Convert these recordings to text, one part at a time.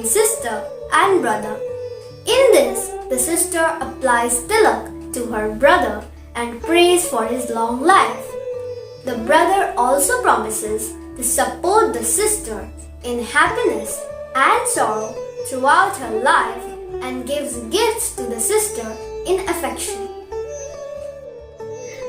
between sister and brother. In this, the sister applies tilak to her brother and prays for his long life. The brother also promises to support the sister in happiness and sorrow throughout her life and gives gifts to the sister in affection.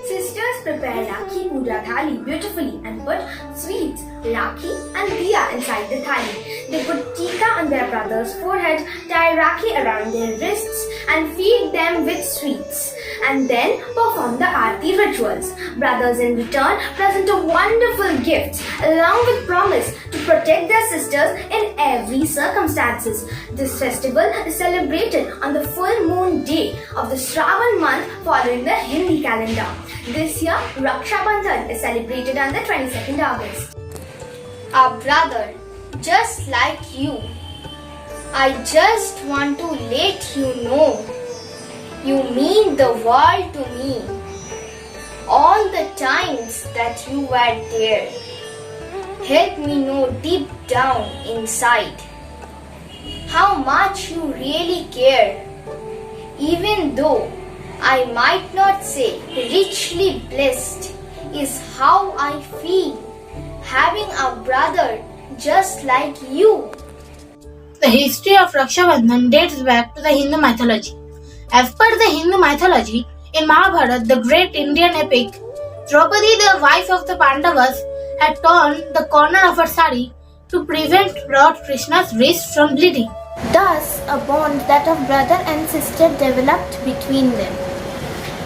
Sisters prepare Rakhi Puja Thali beautifully and put sweets, Rakhi and Diya inside the thali. They put tika on their brother's forehead, tie Rakhi around their wrists and feed them with sweets. And then perform the Aarti rituals. Brothers in return present a wonderful gift along with promise to protect their sisters in every circumstances. This festival is celebrated on the full moon day of the Shravan month following the Hindi calendar. This year, Raksha Bandhan is celebrated on the 22nd August. Our brother, just like you, I just want to let you know, you mean the world to me. All the times that you were there, help me know deep down inside how much you really care, even though I might not say richly blessed is how I feel having a brother just like you. The history of Raksha Bandhan dates back to the Hindu mythology. As per the Hindu mythology, in Mahabharata, the great Indian epic, Draupadi, the wife of the Pandavas, had torn the corner of her sari to prevent Lord Krishna's wrist from bleeding. Thus, a bond that of brother and sister developed between them,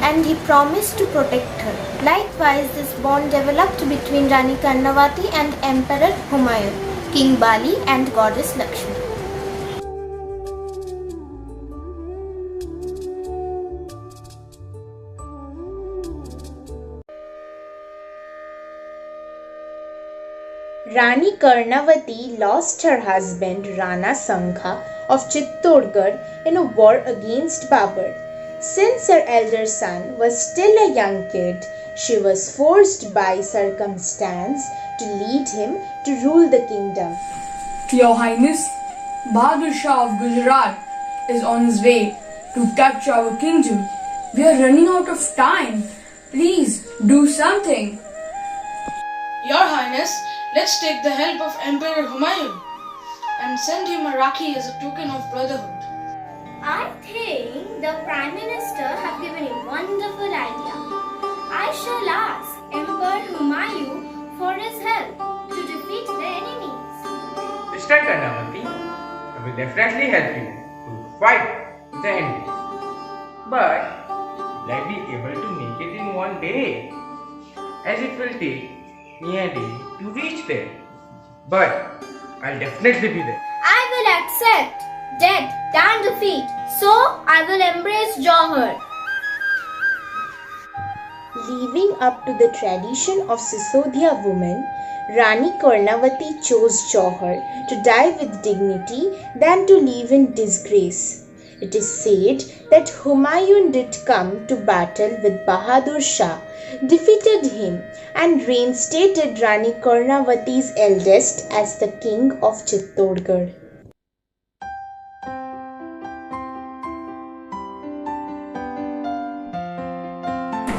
and he promised to protect her. Likewise, this bond developed between Rani Karnavati and Emperor Humayun, King Bali and Goddess Lakshmi. Rani Karnavati lost her husband Rana Sankha of Chittorgarh in a war against Babur. Since her elder son was still a young kid, she was forced by circumstance to lead him to rule the kingdom. Your Highness, Bahadur Shah of Gujarat is on his way to capture our kingdom. We are running out of time. Please do something. Your Highness, let's take the help of Emperor Humayun and send him a Rakhi as a token of brotherhood. I think the Prime Minister have given a wonderful idea. I shall ask Emperor Humayun for his help to defeat the enemies. Mr. Karnavati, I will definitely help you to fight the enemies. But will I be able to make it in one day? As it will take me a day to reach there. But I'll definitely be there. I will accept death than defeat, so I will embrace Jauhar. Living up to the tradition of Sisodiya women, Rani Karnavati chose Jauhar to die with dignity than to live in disgrace. It is said that Humayun did come to battle with Bahadur Shah, defeated him, and reinstated Rani Karnavati's eldest as the king of Chittorgarh.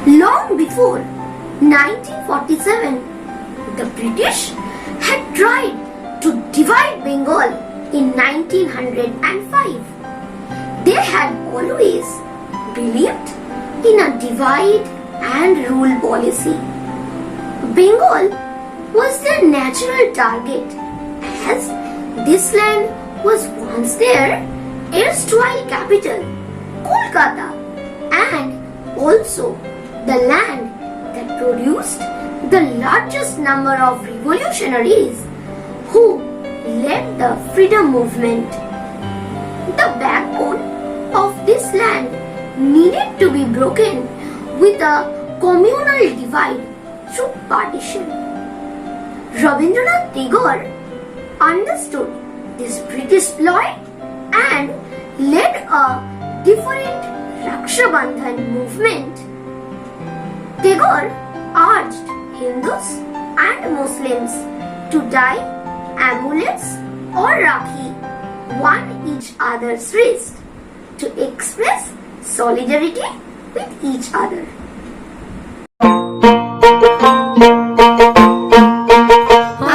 Long before 1947, the British had tried to divide Bengal in 1905. They had always believed in a divide and rule policy. Bengal was their natural target, as this land was once their erstwhile capital, Kolkata, and also the land that produced the largest number of revolutionaries who led the freedom movement. The backbone of this land needed to be broken with a communal divide through partition. Rabindranath Tagore understood this British ploy and led a different Raksha Bandhan movement. Tagore urged Hindus and Muslims to dye amulets or Rakhi one each other's wrist to express solidarity with each other.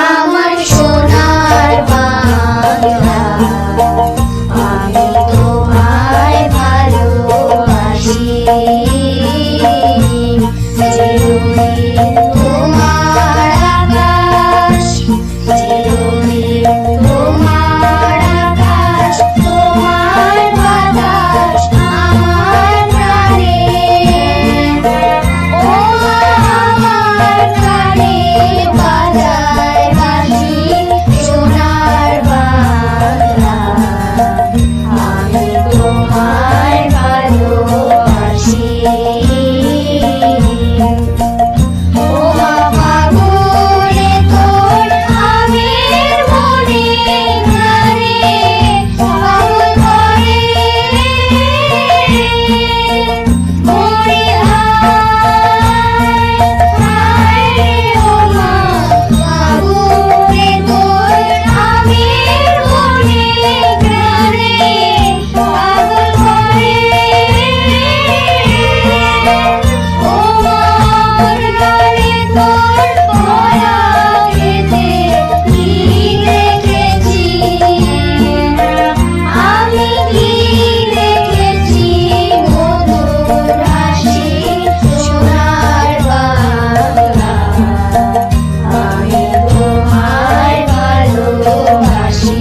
আমার সোনার বাংলা, আমি তোমায় ভালোবাসি। চিরদিন তোমার আকাশ, চিরদিন তোমার আকাশ, তোমার বাতাস আমার প্রাণে। ও আমার প্রাণে বাজায় বাঁশি সোনার বাংলা, আমি তোমায় ভালোবাসি। ও ফাগুনে তোর আমের মনে প্রাণে পাগল করে মরে হায় রে ও মা, ফাগুনে তোর আমের মনে প্রাণে পাগল করে। ও মোর গানে তোর ভরা খেতে কি দেখেছি, আমি কি দেখেছি মধুর হাসি সোনার বাংলা, আমি তোমায় ভালোবাসি।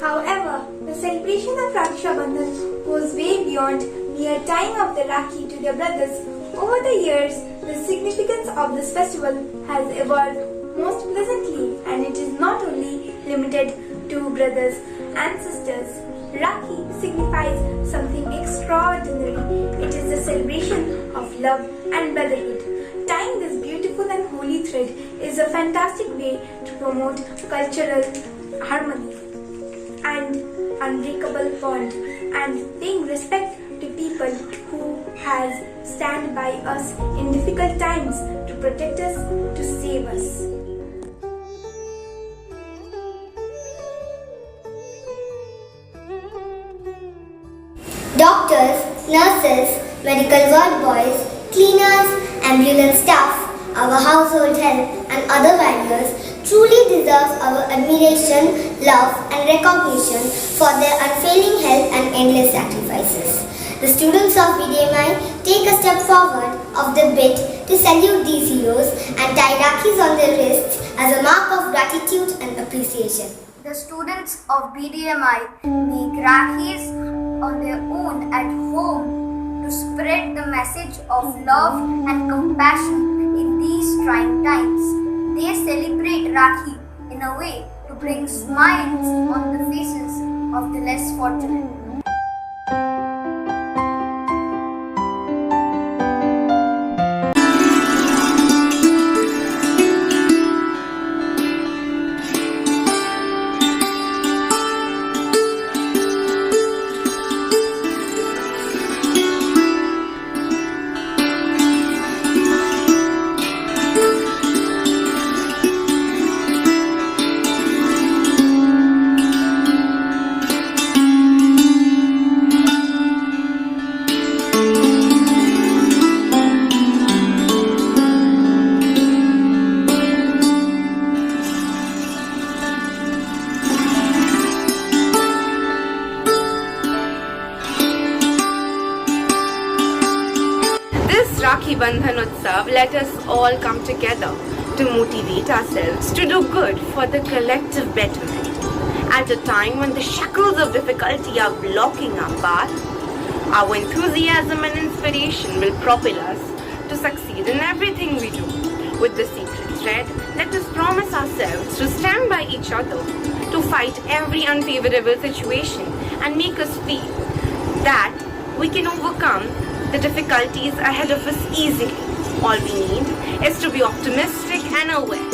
However, the celebration of Raksha Bandhan goes way beyond mere tying of the Rakhi to their brothers. Over the years, the significance of this festival has evolved most pleasantly, and it is not only limited to brothers and sisters. Rakhi signifies something extraordinary. It is the celebration of love and brotherhood. Tying this beautiful and holy thread is a fantastic way to promote cultural harmony and unbreakable bond, and paying respect to people who has stand by us in difficult times to protect us, to save us. Doctors, nurses, medical ward boys, cleaners, ambulance staff, our household help and other warriors truly deserve our admiration, love and recognition for their unfailing help and endless sacrifices. The students of BDMI take a step forward of the bit to salute these heroes and tie Rakhis on their wrists as a mark of gratitude and appreciation. The students of BDMI make Rakhis on their own at home to spread the message of love and compassion in these trying times. They celebrate Rakhi in a way to bring smiles on the faces of the less fortunate. Rakhi Bandhan Utsav, let us all come together to motivate ourselves to do good for the collective betterment. At a time when the shackles of difficulty are blocking our path, our enthusiasm and inspiration will propel us to succeed in everything we do. With the secret thread, let us promise ourselves to stand by each other, to fight every unfavorable situation and make us feel that we can overcome the difficulties ahead of us easily. All we need is to be optimistic and aware